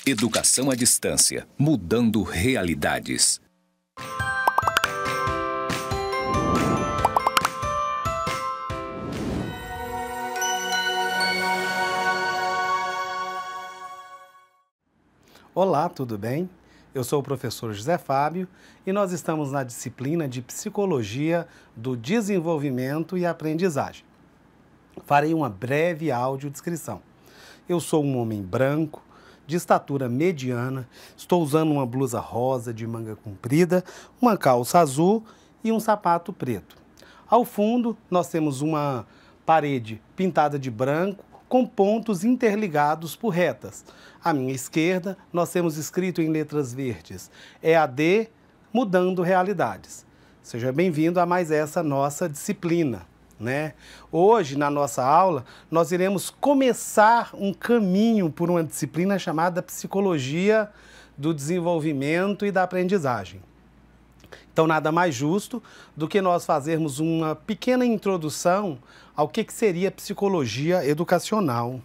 Educação à distância, mudando realidades. Olá, tudo bem? Eu sou o professor José Fábio e nós estamos na disciplina de Psicologia do Desenvolvimento e Aprendizagem. Farei uma breve audiodescrição. Eu sou um homem branco, de estatura mediana, estou usando uma blusa rosa de manga comprida, uma calça azul e um sapato preto. Ao fundo, nós temos uma parede pintada de branco com pontos interligados por retas. À minha esquerda, nós temos escrito em letras verdes, EAD Mudando Realidades. Seja bem-vindo a mais essa nossa disciplina, né? Hoje, na nossa aula, nós iremos começar um caminho por uma disciplina chamada Psicologia do Desenvolvimento e da Aprendizagem. Então, nada mais justo do que nós fazermos uma pequena introdução ao que seria psicologia educacional.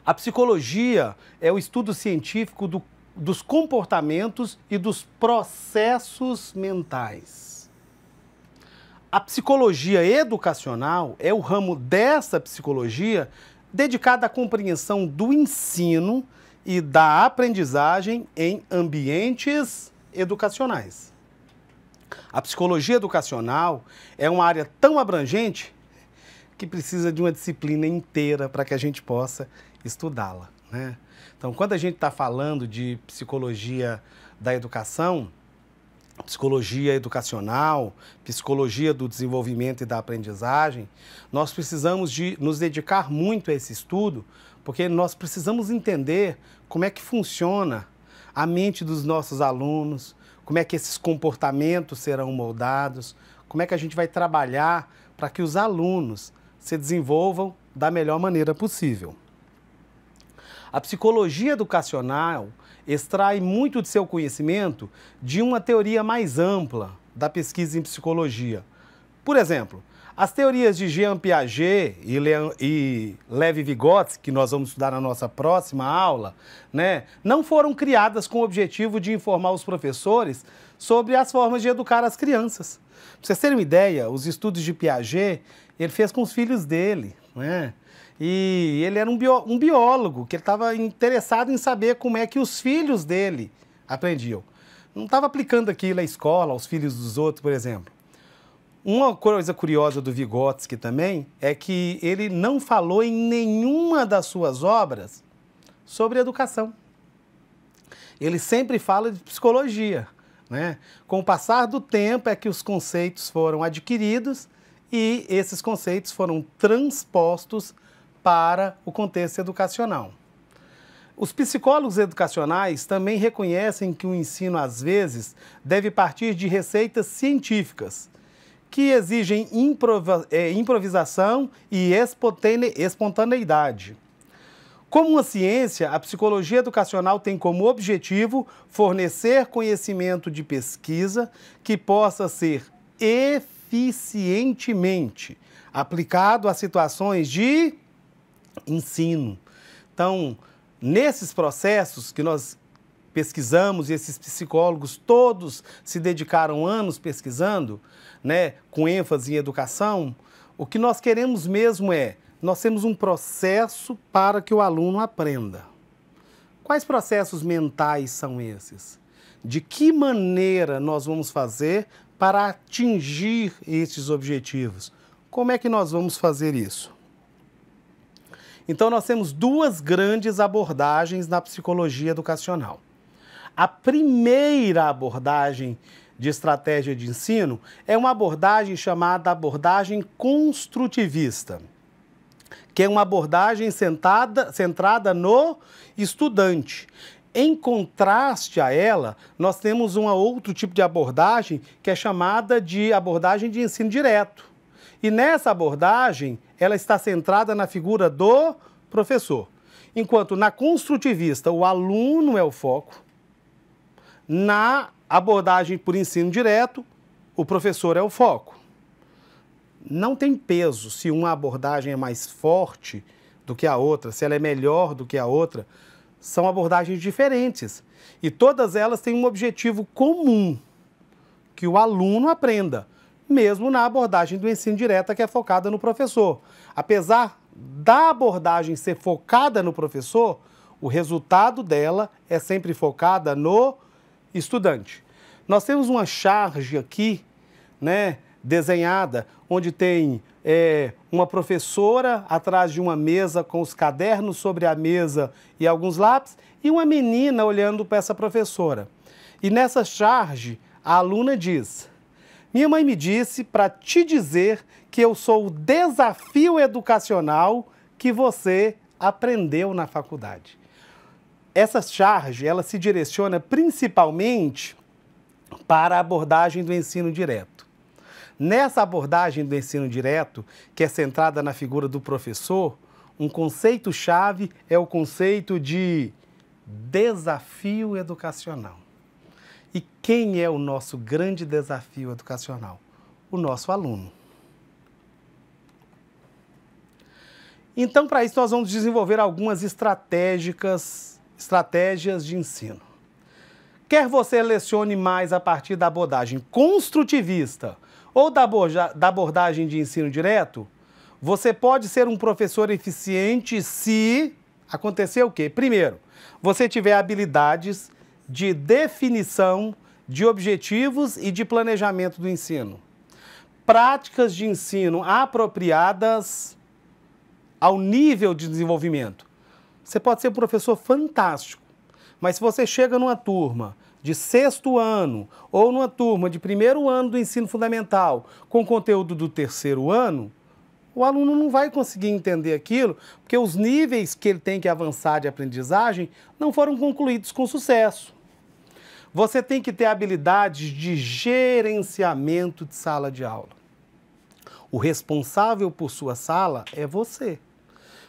A psicologia é o estudo científico dos comportamentos e dos processos mentais. A psicologia educacional é o ramo dessa psicologia dedicada à compreensão do ensino e da aprendizagem em ambientes educacionais. A psicologia educacional é uma área tão abrangente que precisa de uma disciplina inteira para que a gente possa estudá-la, né? Então, quando a gente está falando de psicologia da educação, psicologia educacional, psicologia do desenvolvimento e da aprendizagem, nós precisamos de nos dedicar muito a esse estudo, porque nós precisamos entender como é que funciona a mente dos nossos alunos, como é que esses comportamentos serão moldados, como é que a gente vai trabalhar para que os alunos se desenvolvam da melhor maneira possível. A psicologia educacional extrai muito de seu conhecimento de uma teoria mais ampla da pesquisa em psicologia. Por exemplo, as teorias de Jean Piaget e Levi Vygotsky, que nós vamos estudar na nossa próxima aula, né, não foram criadas com o objetivo de informar os professores sobre as formas de educar as crianças. Para vocês terem uma ideia, os estudos de Piaget, ele fez com os filhos dele, né? E ele era um biólogo, que ele estava interessado em saber como é que os filhos dele aprendiam. Não estava aplicando aquilo à escola, aos filhos dos outros, por exemplo. Uma coisa curiosa do Vygotsky também é que ele não falou em nenhuma das suas obras sobre educação. Ele sempre fala de psicologia, né? Com o passar do tempo é que os conceitos foram adquiridos e esses conceitos foram transpostos para o contexto educacional. Os psicólogos educacionais também reconhecem que o ensino, às vezes, deve partir de receitas científicas, que exigem improvisação e espontaneidade. Como uma ciência, a psicologia educacional tem como objetivo fornecer conhecimento de pesquisa que possa ser eficientemente aplicado a situações de ensino. Então, nesses processos que nós pesquisamos, e esses psicólogos todos se dedicaram anos pesquisando, né, com ênfase em educação, o que nós queremos mesmo nós temos um processo para que o aluno aprenda. Quais processos mentais são esses? De que maneira nós vamos fazer para atingir esses objetivos? Como é que nós vamos fazer isso? Então, nós temos duas grandes abordagens na psicologia educacional. A primeira abordagem de estratégia de ensino é uma abordagem chamada abordagem construtivista, que é uma abordagem centrada no estudante. Em contraste a ela, nós temos um outro tipo de abordagem que é chamada de abordagem de ensino direto. E nessa abordagem, ela está centrada na figura do professor. Enquanto na construtivista, o aluno é o foco, na abordagem por ensino direto, o professor é o foco. Não tem peso se uma abordagem é mais forte do que a outra, se ela é melhor do que a outra. são abordagens diferentes e todas elas têm um objetivo comum, que o aluno aprenda, mesmo na abordagem do ensino direto, que é focada no professor. Apesar da abordagem ser focada no professor, o resultado dela é sempre focada no estudante. Nós temos uma charge aqui, né, desenhada, onde tem uma professora atrás de uma mesa com os cadernos sobre a mesa e alguns lápis, e uma menina olhando para essa professora. E nessa charge, a aluna diz: minha mãe me disse para te dizer que eu sou o desafio educacional que você aprendeu na faculdade. Essa charge, ela se direciona principalmente para a abordagem do ensino direto. Nessa abordagem do ensino direto, que é centrada na figura do professor, um conceito-chave é o conceito de desafio educacional. E quem é o nosso grande desafio educacional? O nosso aluno. Então, para isso, nós vamos desenvolver algumas estratégias de ensino. Quer você lecione mais a partir da abordagem construtivista ou da abordagem de ensino direto, você pode ser um professor eficiente se acontecer o quê? Primeiro, você tiver habilidades de definição de objetivos e de planejamento do ensino. Práticas de ensino apropriadas ao nível de desenvolvimento. Você pode ser um professor fantástico, mas se você chega numa turma de 6º ano ou numa turma de 1º ano do ensino fundamental com conteúdo do 3º ano, o aluno não vai conseguir entender aquilo, porque os níveis que ele tem que avançar de aprendizagem não foram concluídos com sucesso. Você tem que ter habilidades de gerenciamento de sala de aula. O responsável por sua sala é você.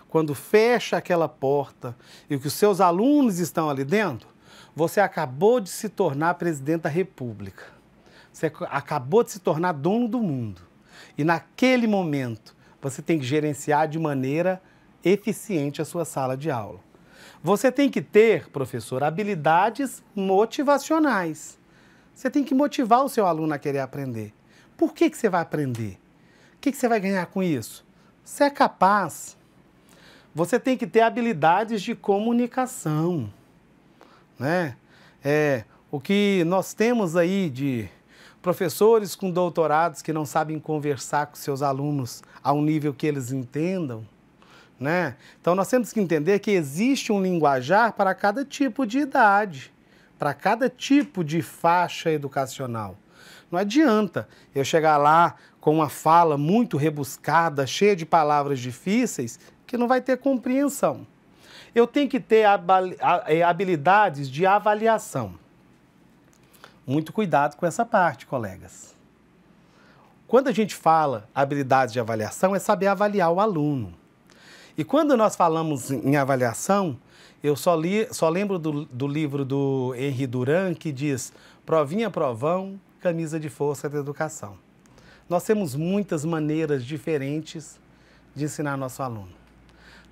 Quando fecha aquela porta e que os seus alunos estão ali dentro, você acabou de se tornar presidente da República. Você acabou de se tornar dono do mundo. E naquele momento, você tem que gerenciar de maneira eficiente a sua sala de aula. Você tem que ter, professor, habilidades motivacionais. Você tem que motivar o seu aluno a querer aprender. Por que você vai aprender? O que você vai ganhar com isso? Você é capaz. Você tem que ter habilidades de comunicação, né? O que nós temos aí de professores com doutorados que não sabem conversar com seus alunos a um nível que eles entendam, né? Então, nós temos que entender que existe um linguajar para cada tipo de idade, para cada tipo de faixa educacional. Não adianta eu chegar lá com uma fala muito rebuscada, cheia de palavras difíceis, que não vai ter compreensão. Eu tenho que ter habilidades de avaliação. Muito cuidado com essa parte, colegas. Quando a gente fala habilidades de avaliação, é saber avaliar o aluno. E quando nós falamos em avaliação, eu só lembro do livro do Henri Durand, que diz: provinha, provão, camisa de força da educação. Nós temos muitas maneiras diferentes de ensinar nosso aluno.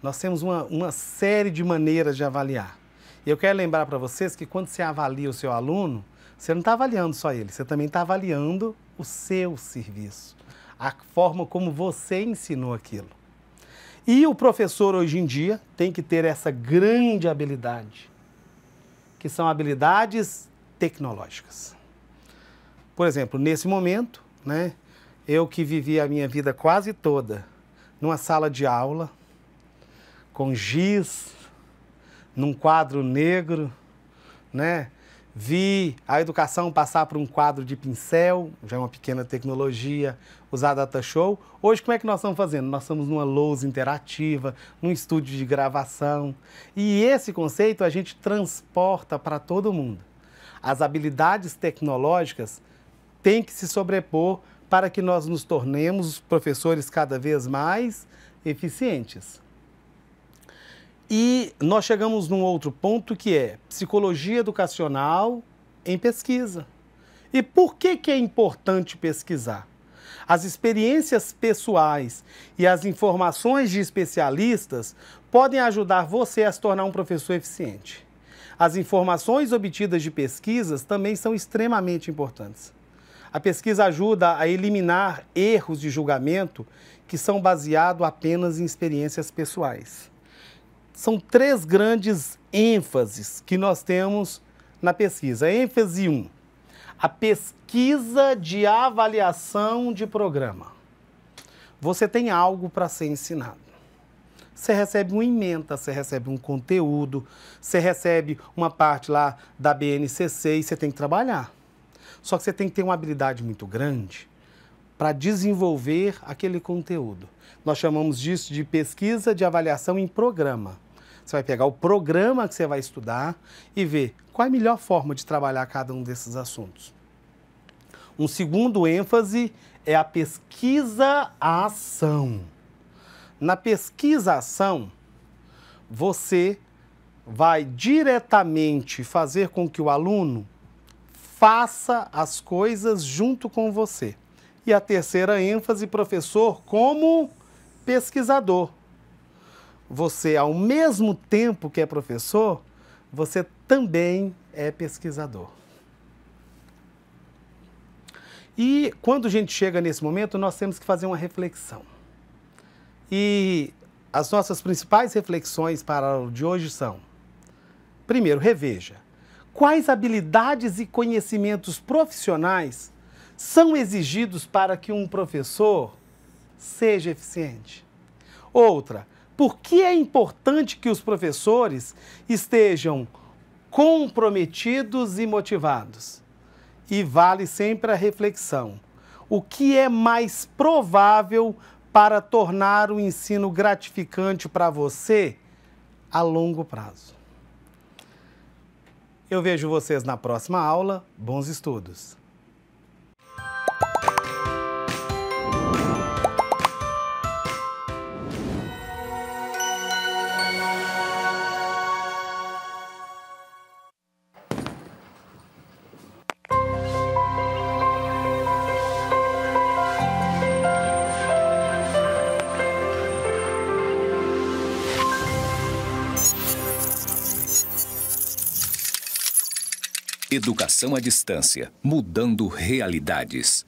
Nós temos uma série de maneiras de avaliar. E eu quero lembrar para vocês que quando você avalia o seu aluno, você não está avaliando só ele, você também está avaliando o seu serviço, a forma como você ensinou aquilo. E o professor hoje em dia tem que ter essa grande habilidade, que são habilidades tecnológicas. Por exemplo, nesse momento, né, eu que vivi a minha vida quase toda numa sala de aula, com giz, num quadro negro, né? Vi a educação passar por um quadro de pincel, já é uma pequena tecnologia, usar data show. Hoje, como é que nós estamos fazendo? Nós estamos numa lousa interativa, num estúdio de gravação. E esse conceito a gente transporta para todo mundo. As habilidades tecnológicas têm que se sobrepor para que nós nos tornemos professores cada vez mais eficientes. E nós chegamos num outro ponto que é psicologia educacional em pesquisa. E por que é importante pesquisar? As experiências pessoais e as informações de especialistas podem ajudar você a se tornar um professor eficiente. As informações obtidas de pesquisas também são extremamente importantes. A pesquisa ajuda a eliminar erros de julgamento que são baseados apenas em experiências pessoais. São 3 grandes ênfases que nós temos na pesquisa. ênfase 1, a pesquisa de avaliação de programa. Você tem algo para ser ensinado. Você recebe uma ementa, você recebe um conteúdo, você recebe uma parte lá da BNCC e você tem que trabalhar. Só que você tem que ter uma habilidade muito grande para desenvolver aquele conteúdo. Nós chamamos disso de pesquisa de avaliação em programa. Você vai pegar o programa que você vai estudar e ver qual é a melhor forma de trabalhar cada um desses assuntos. Um segundo ênfase é a pesquisa-ação. Na pesquisa-ação, você vai diretamente fazer com que o aluno faça as coisas junto com você. E a terceira ênfase, professor, como pesquisador. Você, ao mesmo tempo que é professor, você também é pesquisador. E quando a gente chega nesse momento, nós temos que fazer uma reflexão. E as nossas principais reflexões para a aula de hoje são: primeiro, reveja. Quais habilidades e conhecimentos profissionais são exigidos para que um professor seja eficiente? Outra, por que é importante que os professores estejam comprometidos e motivados? E vale sempre a reflexão: o que é mais provável para tornar o ensino gratificante para você a longo prazo? Eu vejo vocês na próxima aula. Bons estudos! Educação à distância, mudando realidades.